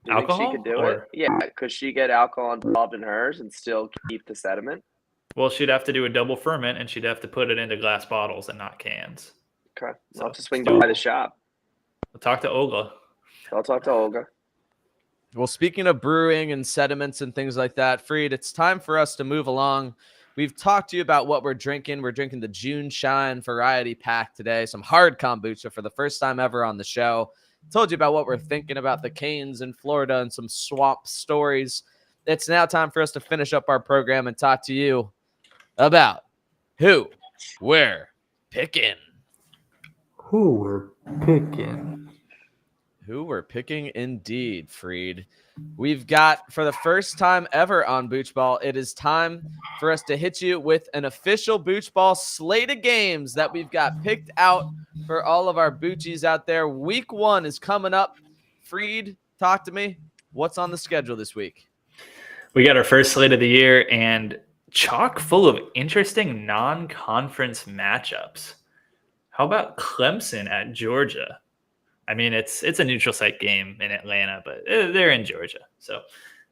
Do you alcohol? think she could do it? Yeah, could she get alcohol involved in hers and still keep the sediment? Well, she'd have to do a double ferment and she'd have to put it into glass bottles and not cans. Okay. I'll have to swing by the shop. I'll talk to Olga. I'll talk to Olga. Well, speaking of brewing and sediments and things like that, Freed, it's time for us to move along. We've talked to you about what we're drinking. We're drinking the June Shine Variety Pack today, some hard kombucha for the first time ever on the show. Told you about what we're thinking about the canes in Florida and some swamp stories. It's now time for us to finish up our program and talk to you about who we're picking. Who we're picking. Who we're picking indeed, Freed. We've got, for the first time ever on Booch Ball, it is time for us to hit you with an official Booch Ball slate of games that we've got picked out for all of our Boochies out there. Week 1 is coming up. Freed, talk to me. What's on the schedule this week? We got our first slate of the year and chock full of interesting non-conference matchups. How about Clemson at Georgia? I mean, it's a neutral site game in Atlanta, but they're in Georgia. So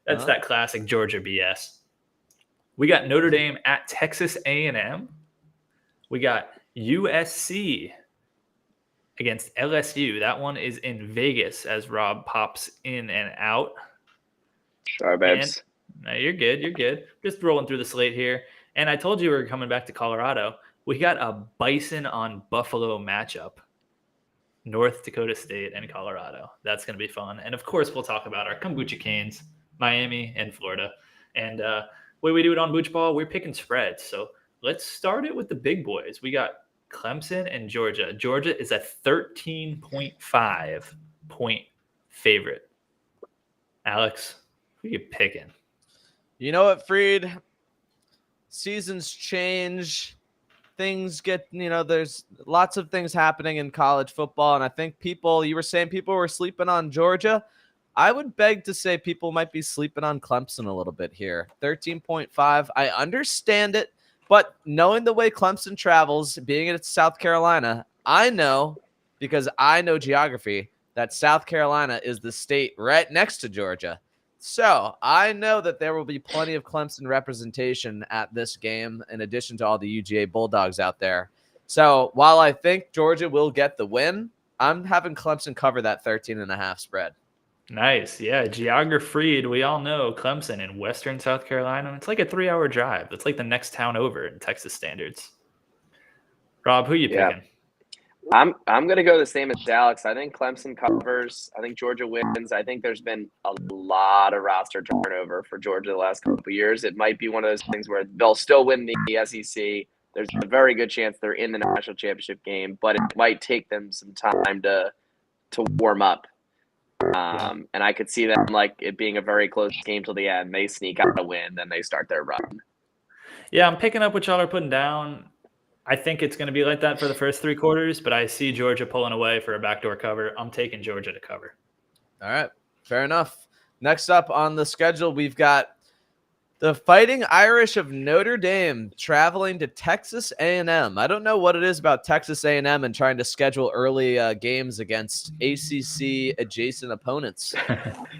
that's that classic Georgia BS. We got Notre Dame at Texas A&M. We got USC against LSU. That one is in Vegas as Rob pops in and out. Sure, babes. No, you're good. You're good. Just rolling through the slate here. And I told you we were coming back to Colorado. We got a Bison on Buffalo matchup. North Dakota State and Colorado. That's going to be fun. And of course, we'll talk about our kombucha canes, Miami and Florida. And the way we do it on Booch Ball, we're picking spreads. So let's start it with the big boys. We got Clemson and Georgia. Georgia is a 13.5 point favorite. Alex, who are you picking? You know what, Freed? Seasons change. Things get, there's lots of things happening in college football. And I think you were saying people were sleeping on Georgia. I would beg to say people might be sleeping on Clemson a little bit here. 13.5. I understand it, but knowing the way Clemson travels, being in South Carolina, I know, because I know geography, that South Carolina is the state right next to Georgia. So I know that there will be plenty of Clemson representation at this game, in addition to all the UGA Bulldogs out there. So while I think Georgia will get the win, I'm having Clemson cover that 13.5 spread. Nice. Yeah. Geography, we all know Clemson in Western South Carolina. It's like a 3-hour drive. It's like the next town over in Texas standards. Rob, who you Yeah. picking? I'm gonna go the same as Alex. I think Clemson covers. I think Georgia wins. I think there's been a lot of roster turnover for Georgia the last couple of years. It might be one of those things where they'll still win the SEC. There's a very good chance they're in the national championship game, but it might take them some time to warm up. And I could see them like it being a very close game till the end. They sneak out a win, then they start their run. Yeah, I'm picking up what y'all are putting down. I think it's going to be like that for the first 3 quarters, but I see Georgia pulling away for a backdoor cover. I'm taking Georgia to cover. All right, fair enough. Next up on the schedule, we've got the Fighting Irish of Notre Dame traveling to Texas A&M. I don't know what it is about Texas A&M and trying to schedule early games against ACC adjacent opponents,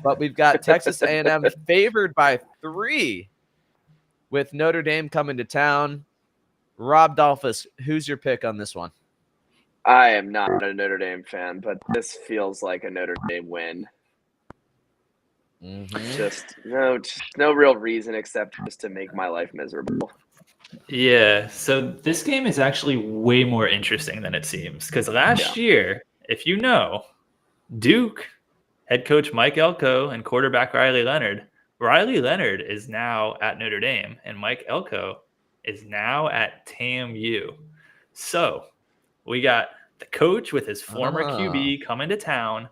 but we've got Texas A&M favored by 3 with Notre Dame coming to town. Rob Dolphus, who's your pick on this one? I am not a Notre Dame fan, but this feels like a Notre Dame win. Mm-hmm. Just no real reason except just to make my life miserable. Yeah, so this game is actually way more interesting than it seems because last year, if you know, Duke head coach Mike Elko and quarterback Riley Leonard is now at Notre Dame, and Mike Elko is now at TAMU. So we got the coach with his former QB coming to town.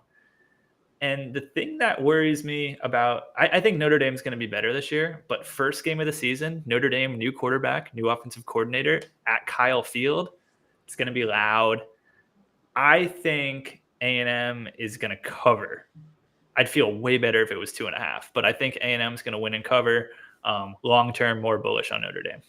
And the thing that worries me about, I think Notre Dame's going to be better this year, but first game of the season, Notre Dame, new quarterback, new offensive coordinator at Kyle Field. It's going to be loud. I think A&M is going to cover. I'd feel way better if it was 2.5, but I think A&M is going to win and cover. Long-term, more bullish on Notre Dame.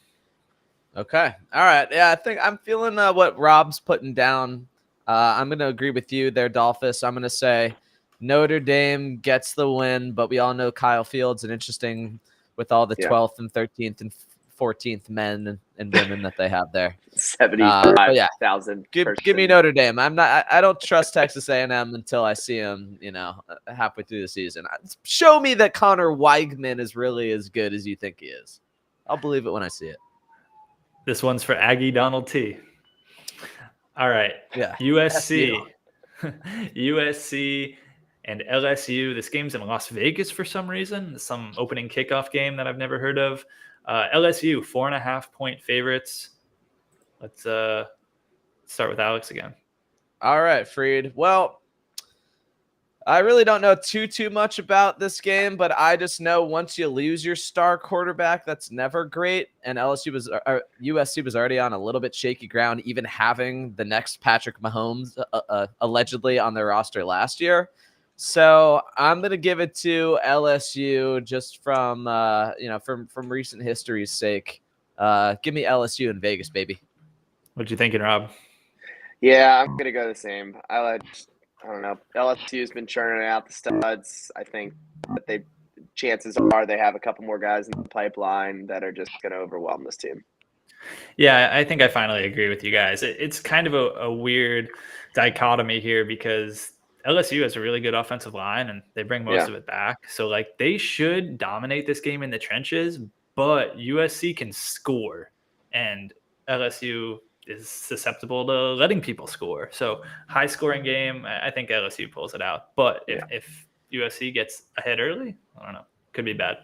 Okay. All right. Yeah, I think I'm feeling what Rob's putting down. I'm going to agree with you there, Dolphus. I'm going to say Notre Dame gets the win, but we all know Kyle Fields and interesting with all the 12th and 13th and 14th men and women that they have there. 75,000. Give me Notre Dame. I don't trust Texas A&M until I see him, halfway through the season. Show me that Connor Weigman is really as good as you think he is. I'll believe it when I see it. This one's for Aggie Donald T. All right. Yeah. USC and LSU. This game's in Las Vegas for some reason. Some opening kickoff game that I've never heard of. LSU 4.5-point favorites. Let's start with Alex again. All right, Freed. Well, I really don't know too much about this game, but I just know once you lose your star quarterback, that's never great. And USC was already on a little bit shaky ground, even having the next Patrick Mahomes allegedly on their roster last year. So I'm gonna give it to LSU just from from recent history's sake. Give me LSU in Vegas, baby. What you thinking, Rob? Yeah, I'm gonna go the same. I don't know. LSU's been churning out the studs. I think that chances are they have a couple more guys in the pipeline that are just going to overwhelm this team. Yeah, I think I finally agree with you guys. It's kind of a weird dichotomy here because LSU has a really good offensive line and they bring most of it back. So they should dominate this game in the trenches, but USC can score and LSU is susceptible to letting people score. So high scoring game, I think LSU pulls it out. But if USC gets ahead early, I don't know, could be bad.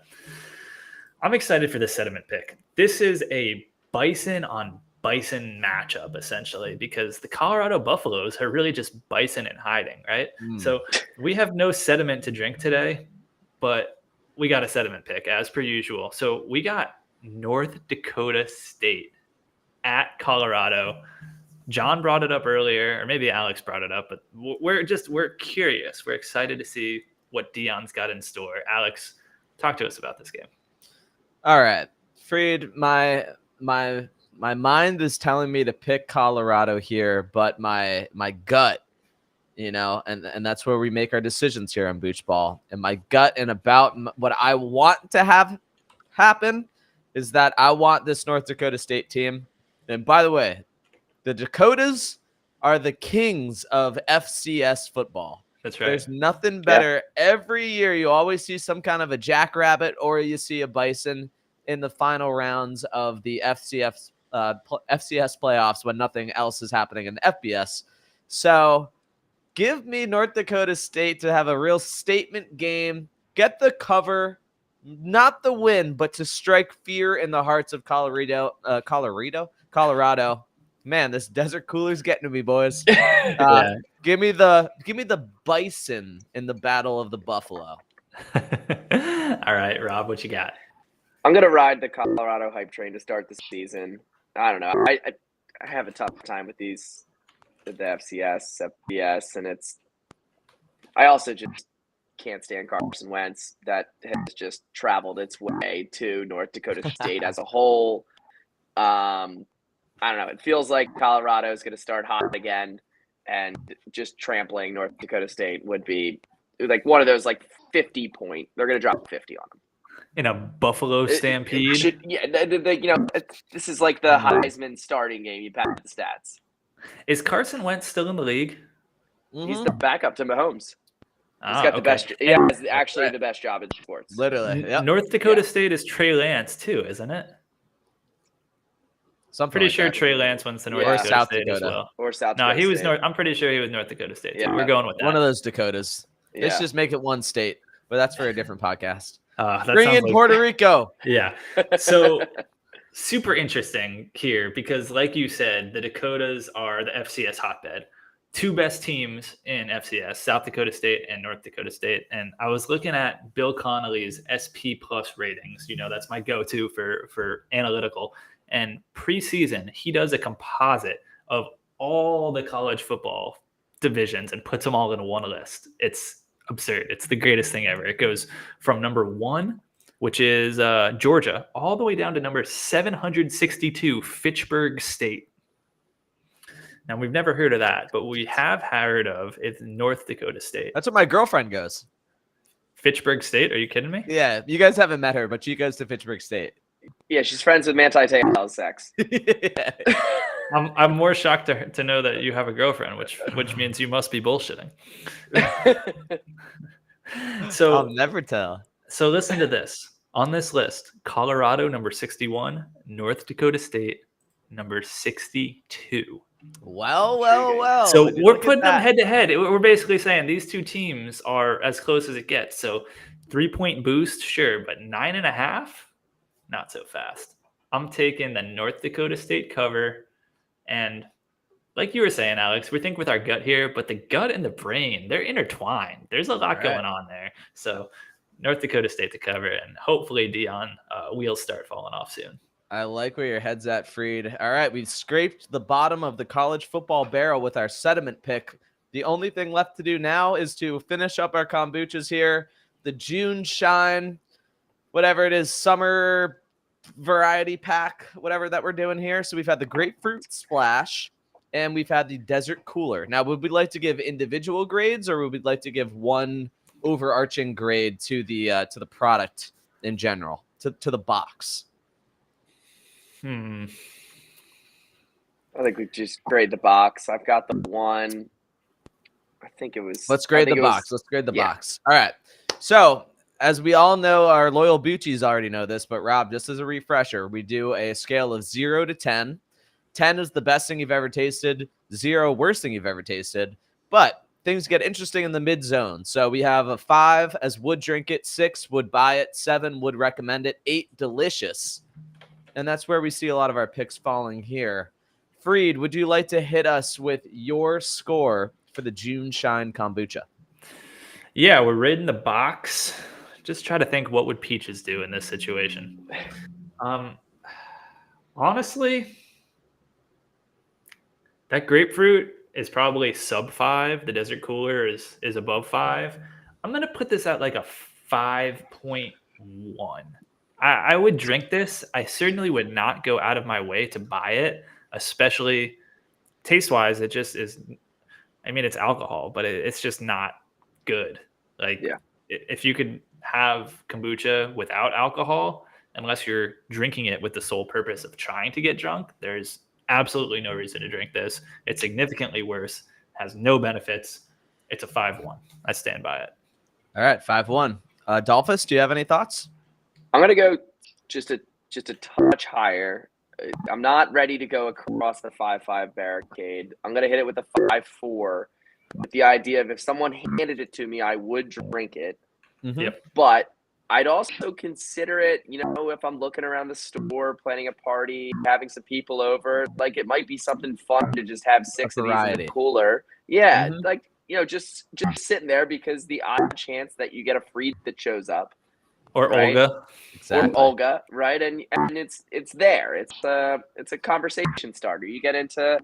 I'm excited for this sediment pick. This is a bison on bison matchup essentially because the Colorado Buffaloes are really just bison in hiding, right? So we have no sediment to drink today, but we got a sediment pick as per usual. So we got North Dakota State at Colorado. John brought it up earlier, or maybe Alex brought it up, but we're curious. We're excited to see what Dion's got in store. Alex, talk to us about this game. All right, Freed, my mind is telling me to pick Colorado here, but my gut and that's where we make our decisions here on Booch Ball. And my gut and about what I want to have happen is that I want this North Dakota State team. And by the way, the Dakotas are the kings of FCS football. That's right. There's nothing better. Every year, you always see some kind of a jackrabbit or you see a bison in the final rounds of the FCS playoffs when nothing else is happening in the FBS. So give me North Dakota State to have a real statement game, get the cover, not the win, but to strike fear in the hearts of Colorado. Man, this desert cooler's getting to me, boys. Yeah. Give me the bison in the Battle of the Buffalo. All right, Rob, what you got? I'm gonna ride the Colorado hype train to start the season. I don't know. I have a tough time with the FCS, FBS, and I also just can't stand Carson Wentz. That has just traveled its way to North Dakota State as a whole. I don't know. It feels like Colorado is going to start hot again, and just trampling North Dakota State would be like one of those 50-point. They're going to drop 50 on them in a Buffalo Stampede. This is like the Heisman starting game. You pack the stats. Is Carson Wentz still in the league? He's the backup to Mahomes. He's got the best. He has actually the best job in sports. Literally. Yep. North Dakota State is Trey Lance too, isn't it? Something pretty like sure that. Trey Lance went to North Dakota South State Dakota. as well. Or South Dakota he was State. I'm pretty sure he was North Dakota State. Yeah. So we're going with that. One of those Dakotas. Yeah. Let's just make it one state, but that's for a different podcast. That Bring sounds in like- Puerto Rico. Yeah. So super interesting here because, like you said, the Dakotas are the FCS hotbed. Two best teams in FCS, South Dakota State and North Dakota State. And I was looking at Bill Connolly's SP Plus ratings. That's my go-to for analytical. And preseason, he does a composite of all the college football divisions and puts them all in one list. It's absurd. It's the greatest thing ever. It goes from number 1, which is Georgia, all the way down to number 762, Fitchburg State. Now, we've never heard of that, but we have heard of it's North Dakota State. That's where my girlfriend goes. Fitchburg State? Are you kidding me? Yeah, you guys haven't met her, but she goes to Fitchburg State. Yeah, she's friends with Manti Te'o sex. I'm more shocked to know that you have a girlfriend, which means you must be bullshitting. So I'll never tell. So listen to this. On this list, Colorado number 61, North Dakota State number 62. Well. So we're putting them head to head. We're basically saying these two teams are as close as it gets. So 3-point boost, sure, but 9.5, not so fast. I'm taking the North Dakota State cover. And like you were saying, Alex, we think with our gut here, but the gut and the brain, they're intertwined. There's a lot going on there. So North Dakota State to cover, and hopefully Dion wheels start falling off soon. I like where your head's at, Freed. All right, we've scraped the bottom of the college football barrel with our sediment pick. The only thing left to do now is to finish up our kombuchas here. The June Shine, whatever it is, summer variety pack, whatever that we're doing here. So we've had the Grapefruit Splash, and we've had the Desert Cooler. Now, would we like to give individual grades, or would we like to give one overarching grade to the product in general, to the box? I think we just grade the box. I've got the one. I think it was. Let's grade the box. Let's grade the box. All right. So, as we all know, our loyal Boochies already know this, but Rob, just as a refresher, we do a scale of 0 to 10. 10 is the best thing you've ever tasted. 0, worst thing you've ever tasted. But things get interesting in the mid zone. So we have a 5 as would drink it, 6 would buy it, 7 would recommend it, 8 delicious. And that's where we see a lot of our picks falling here. Freed, would you like to hit us with your score for the June Shine Kombucha? Yeah, we're rating the box. Just try to think, what would peaches do in this situation? Honestly, that grapefruit is probably sub 5. The Desert Cooler is above 5. I'm going to put this at like a 5.1. I would drink this. I certainly would not go out of my way to buy it, especially taste-wise. It just is I mean, it's alcohol, but it's just not good. Like, Yeah. if you could have kombucha without alcohol, unless you're drinking it with the sole purpose of trying to get drunk, there's absolutely no reason to drink this. It's significantly worse, has no benefits. It's a 5-1. I stand by it. All right, 5-1. Dolphus, do you have any thoughts? I'm gonna go just a touch higher. I'm not ready to go across the 5-5 barricade. I'm gonna hit it with a 5-4, with the idea of if someone handed it to me, I would drink it. Mm-hmm. Yep. But I'd also consider it, you know, if I'm looking around the store, planning a party, having some people over, like it might be something fun to just have 6 of these in variety. the cooler. Yeah, Mhm. like, you know, just sitting there because the odd chance that you get a free that shows up. Or Right. Olga. Exactly. Or Olga, right? And it's there. It's a conversation starter. You get into,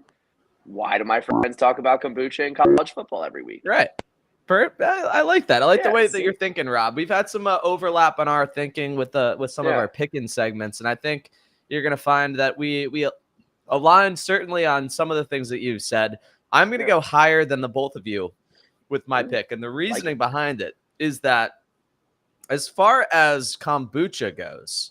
why do my friends talk about kombucha in college football every week? Right. I like that. I like the Yeah, way that see? you're thinking, Rob. We've had some overlap on our thinking with some of Yeah. our picking segments, and I think you're going to find that we align certainly on some of the things that you've said. I'm going to Yeah. go higher than the both of you with my Ooh, pick, and the reasoning it. behind it is that as far as kombucha goes,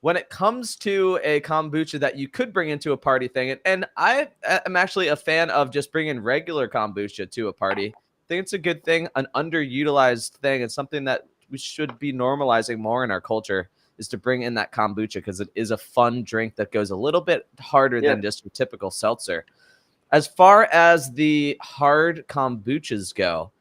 when it comes to a kombucha that you could bring into a party thing, and I am actually a fan of just bringing regular kombucha to a party. I think it's a good thing, an underutilized thing. It's something that we should be normalizing more in our culture, is to bring in that kombucha, because it is a fun drink that goes a little bit harder Yeah. than just your typical seltzer. As far as the hard kombuchas go,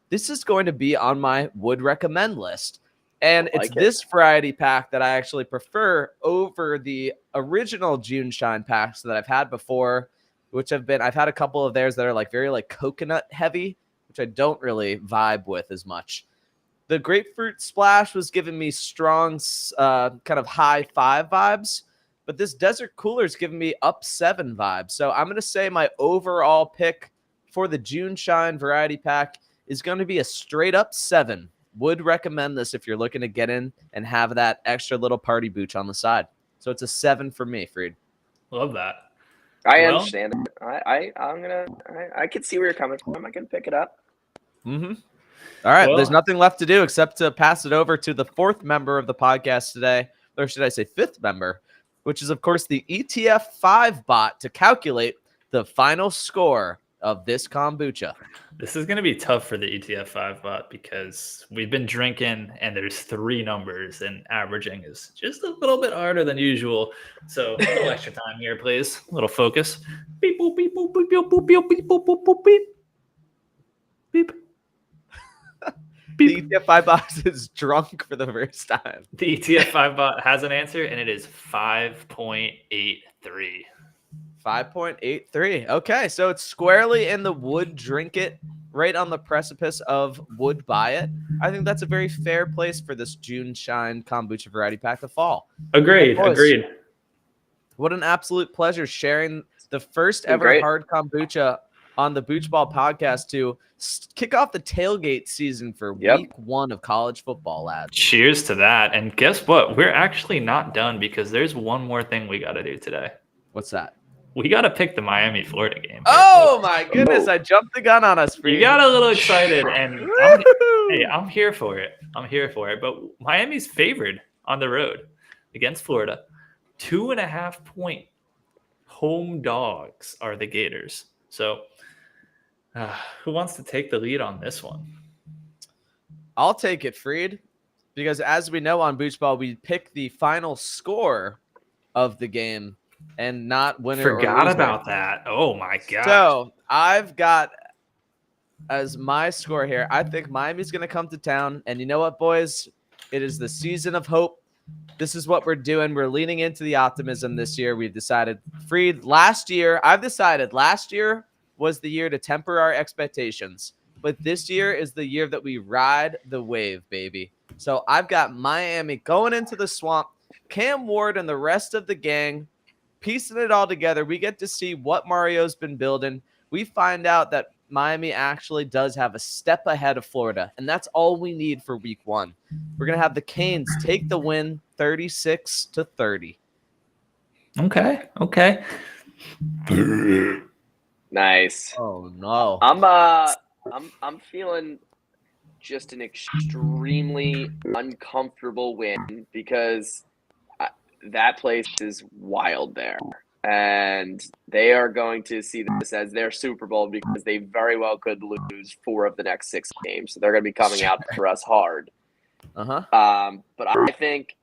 this is going to be on my would recommend list. And I it's like it. this variety pack that I actually prefer over the original June Shine packs that I've had before, which I've had a couple of theirs that are like very like coconut heavy, which I don't really vibe with as much. The grapefruit splash was giving me strong kind of high 5 vibes, but this desert cooler is giving me up 7 vibes. So I'm going to say my overall pick for the June Shine variety pack is going to be a straight up 7. Would recommend this if you're looking to get in and have that extra little party booch on the side. So it's a 7 for me, Freed. Love that. I Well- understand it. I can see where you're coming from. I can pick it up. Mm-hmm. All right. Well- There's nothing left to do except to pass it over to the 4th member of the podcast today, or should I say 5th member, which is, of course, the ETF5 bot to calculate the final score of this kombucha. This is going to be tough for the ETF5 bot because we've been drinking and there's 3 numbers and averaging is just a little bit harder than usual. So a little extra time here, please. A little focus. Beep, boop, beep, boop, beep, beep, boop, beep, beep, boop, boop, boop, beep. Beep. The Beep. ETF5 bot is drunk for the first time. The ETF5 bot has an answer and it is 5.83. 5.83. Okay, so it's squarely in the would drink it, right on the precipice of would buy it. I think that's a very fair place for this June Shine kombucha variety pack to fall. Agreed. Boys, Agreed. What an absolute pleasure sharing the first Been ever great. hard kombucha on the Booch Ball podcast to kick off the tailgate season for Yep. week 1 of college football, lads. Cheers to that. And guess what? We're actually not done because there's one more thing we got to do today. What's that? We got to pick the Miami-Florida game. Oh my goodness, I jumped the gun on us. You Freed. got a little excited, and Woo-hoo! I'm here for it. I'm here for it. But Miami's favored on the road against Florida. 2.5 point home dogs are the Gators. So who wants to take the lead on this one? I'll take it, Freed, because as we know on Booch Ball, we pick the final score of the game and not winner or Forgot loser. about that. Oh my god. So I've got as my score here, I think Miami's going to come to town. And you know what, boys? It is the season of hope. This is what we're doing. We're leaning into the optimism this year. We've decided, Freed, I've decided last year was the year to temper our expectations. But this year is the year that we ride the wave, baby. So I've got Miami going into the swamp. Cam Ward and the rest of the gang piecing it all together. We get to see what Mario's been building. We find out that Miami actually does have a step ahead of Florida, and that's all we need for week 1. We're going to have the Canes take the win 36-30. Okay. Nice. Oh no. I'm feeling just an extremely uncomfortable win because that place is wild there. And they are going to see this as their Super Bowl because they very well could lose 4 of the next 6 games. So they're going to be coming out for us hard. Uh-huh. But I think,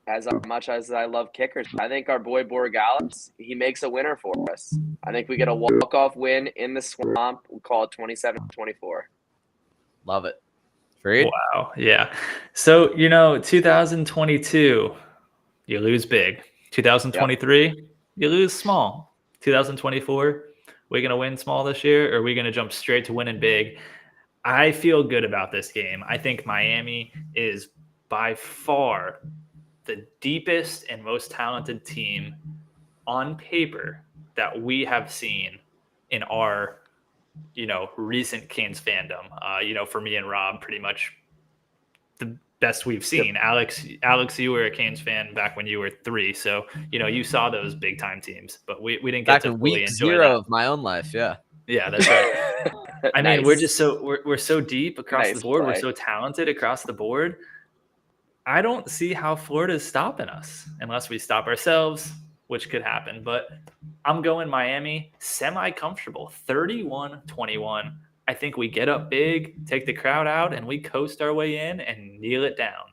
as much as I love kickers, I think our boy Borregales, he makes a winner for us. I think we get a walk-off win in the swamp. We'll call it 27-24. Love it. Freed? Wow. Yeah. So, 2022, you lose big. 2023, you lose small. 2024, we're going to win small this year, or are we going to jump straight to winning big? I feel good about this game. I think Miami is by far the deepest and most talented team on paper that we have seen in our, recent Canes fandom. For me and Rob, pretty much the best we've seen. Alex, you were a Canes fan back when you were 3, so you saw those big time teams, but we didn't get Back to in fully week enjoy 0 that. of my own life, yeah. Yeah, that's right. I mean, Nice. we're just we're so deep across Nice the board. play. We're so talented across the board. I don't see how Florida is stopping us unless we stop ourselves, which could happen. But I'm going Miami semi-comfortable, 31-21. I think we get up big, take the crowd out, and we coast our way in and kneel it down.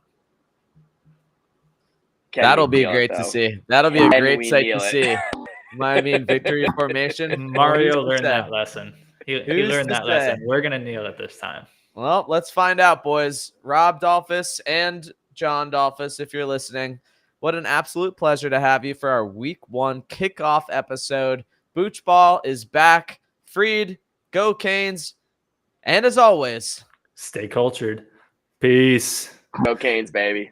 Can That'll we be kneel it, great to though? see. That'll be a Can great we sight to kneel it? see. Miami in victory formation. Mario Who's to learned say? that lesson. He Who's learned to that say? lesson. We're going to kneel it this time. Well, let's find out, boys. Rob Dolphus and John Dolphus, if you're listening, what an absolute pleasure to have you for our week 1 kickoff episode. Booch Ball is back. Freed, go Canes. And as always, Stay cultured. Peace. Go Canes, baby.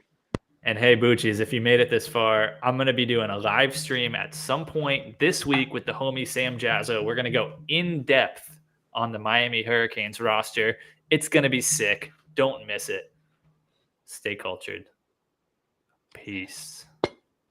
And hey, Boochies, if you made it this far, I'm going to be doing a live stream at some point this week with the homie Sam Jazzo. We're going to go in depth on the Miami Hurricanes roster. It's going to be sick. Don't miss it. Stay cultured. Peace.